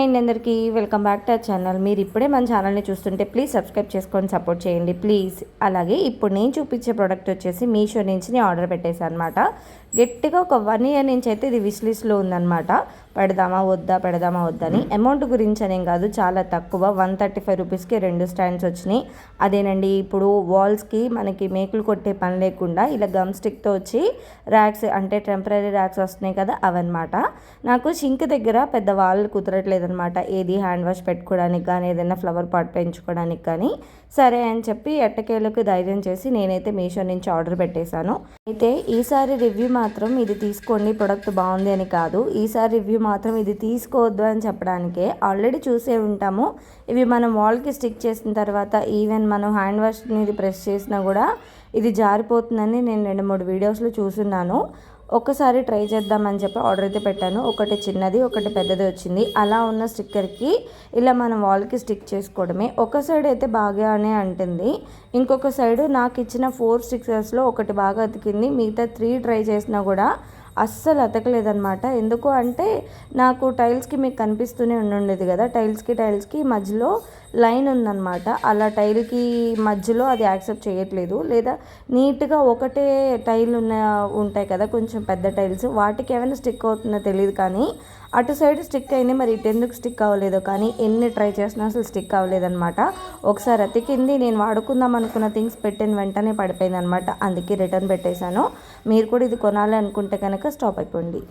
అండి అందరికీ welcome back to our channel. మీరు ఇప్పుడే మన ఛానల్ని చూస్తుంటే ప్లీజ్ సబ్స్క్రైబ్ చేసుకొని సపోర్ట్ చేయండి ప్లీజ్. అలాగే ఇప్పుడు నేను చూపించే ప్రోడక్ట్ వచ్చేసి మీషో నుంచి నేను ఆర్డర్ పెట్టేశాను అనమాట. గట్టిగా ఒక 1 year నుంచి అయితే ఇది విష్ లిస్ట్లో ఉందన్నమాట. పెడదామా వద్దని. అమౌంట్ గురించి అనేం కాదు, చాలా తక్కువ 135 రూపీస్కి 2 స్టాండ్స్ వచ్చినాయి. అదేనండి, ఇప్పుడు వాల్స్కి మనకి మేకులు కొట్టే పని లేకుండా ఇలా గమ్ స్టిక్తో వచ్చి ర్యాక్స్ అంటే టెంపరీ ర్యాక్స్ వస్తున్నాయి కదా, అవన్నమాట. నాకు సింక్ దగ్గర పెద్ద వాళ్ళు కుదరట్లేదనమాట, ఏది హ్యాండ్ వాష్ పెట్టుకోవడానికి కానీ ఏదైనా ఫ్లవర్ పాట్ పెంచుకోవడానికి కానీ. సరే అని చెప్పి ఎట్టకేలకు ధైర్యం చేసి నేనైతే మీషో నుంచి ఆర్డర్ పెట్టేశాను. అయితే ఈసారి రివ్యూ మాత్రం ఇది తీసుకోండి, ప్రొడక్ట్ బాగుంది అని కాదు. ఈసారి రివ్యూ మాత్రం ఇది తీసుకోవద్దు అని చెప్పడానికే. ఆల్రెడీ చూసే ఉంటాము, ఇవి మనం వాల్కి స్టిక్ చేసిన తర్వాత ఈవెన్ మనం హ్యాండ్ వాష్ ఇది ప్రెస్ చేసినా కూడా ఇది జారిపోతుందని నేను 2-3 వీడియోస్లో చూస్తున్నాను. ఒక్కసారి ట్రై చేద్దామని చెప్పి ఆర్డర్ అయితే పెట్టాను. ఒకటి చిన్నది ఒకటి పెద్దది వచ్చింది. అలా ఉన్న స్టిక్కర్కి ఇలా మనం వాల్కి స్టిక్ చేసుకోవడమే. ఒక సైడ్ అయితే బాగానే అంటుంది, ఇంకొక సైడ్ నాకు ఇచ్చిన 4 స్టిక్కర్స్లో ఒకటి బాగా అతికింది, మిగతా 3 ట్రై చేసినా కూడా అస్సలు అతకలేదనమాట. ఎందుకు అంటే నాకు టైల్స్కి మీకు కనిపిస్తూనే ఉండేది కదా, టైల్స్కి మధ్యలో లైన్ ఉందన్నమాట. అలా టైల్కి మధ్యలో అది యాక్సెప్ట్ చేయట్లేదు. లేదా నీట్గా ఒకటే టైల్ ఉంటాయి కదా కొంచెం పెద్ద టైల్స్, వాటికి ఏమైనా స్టిక్ అవుతుందో తెలియదు, కానీ అటు సైడ్ స్టిక్ అయింది. మరి ఇటు ఎందుకు స్టిక్ అవ్వలేదో కానీ ఎన్ని ట్రై చేసినా అసలు స్టిక్ అవ్వలేదన్నమాట. ఒకసారి అతికింది, నేను వాడుకుందాం అనుకున్న థింగ్స్ పెట్టిన వెంటనే పడిపోయింది అనమాట. అందుకే రిటర్న్ పెట్టేశాను. మీరు కూడా ఇది కొనాలి అనుకుంటే కనుక స్టాప్ అయిపోండి.